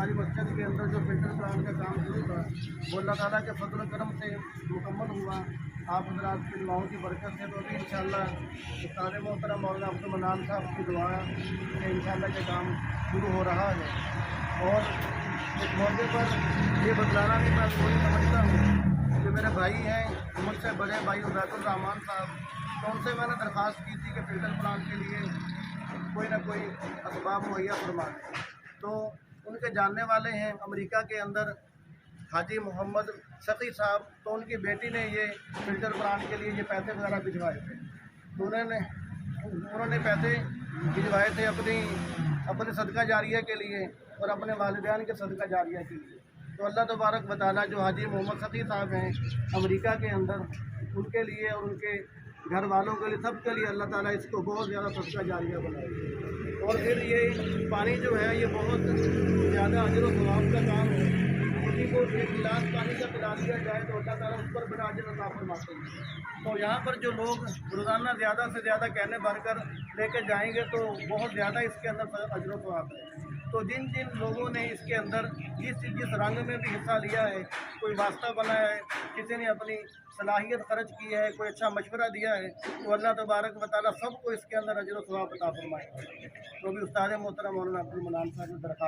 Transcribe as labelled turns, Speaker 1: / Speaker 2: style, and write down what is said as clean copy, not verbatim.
Speaker 1: हमारी मस्जिद के अंदर जो फिल्टर प्लांट का काम शुरू था वो अल्लाह ताला के फजल व करम से मुकम्मल हुआ। आप हज़रात की दुआओं की बरकत से तो अभी इंशाअल्लाह उस्ताद मोहतरम मौलाना अब्दुल मन्नान साहब की दुआ से इंशाअल्लाह ये काम शुरू हो रहा है। और इस मौके पर ये बतलाना भी मैं वही समझता हूँ जो मेरे भाई हैं, मुझसे बड़े भाई उबैदुर रहमान साहब, तो उनसे मैंने दरख्वास्त की थी कि फिल्टर प्लांट के लिए कोई ना कोई असबाब मुहैया फरमा दें। तो उनके जानने वाले हैं अमेरिका के अंदर हाजी मोहम्मद सकी साहब, तो उनकी बेटी ने ये फिल्टर प्लांट के लिए ये पैसे वगैरह भिजवाए थे। तो उन्होंने पैसे भिजवाए थे अपने सदका जारिया के लिए और अपने वालिदैन के सदका जारिया के लिए। तो अल्लाह तबारक व तआला जो हाजी मोहम्मद सकी साहब हैं अमेरिका के अंदर, उनके लिए और उनके घर वालों के लिए, सब के लिए अल्लाह ताला इसको बहुत ज़्यादा सदका जारिया बनाए। और फिर ये पानी जो है ये बहुत ज़्यादा अजर व सवाब का काम है। किसी को एक गिलास पानी का पिला दिया जाए तो अल्लाह ताला उस पर बड़ा अजर अता फरमाते हैं। तो यहाँ पर जो लोग रोज़ाना ज़्यादा से ज़्यादा कहने भरकर लेके जाएंगे तो बहुत ज़्यादा इसके अंदर अजर व सवाब है। तो जिन जिन लोगों ने इसके अंदर जिस रंग में भी हिस्सा लिया है, कोई वास्ता बना है, किसी ने अपनी सलाहियत खर्च की है, कोई अच्छा मशवरा दिया है, तो अल्लाह तबारक व तआला सबको इसके अंदर अजर व सवाब अता फरमाए। तो भी उस्ताद मोहतरम मौलाना अब्दुल मन्नान साहब ने दरख्वास्त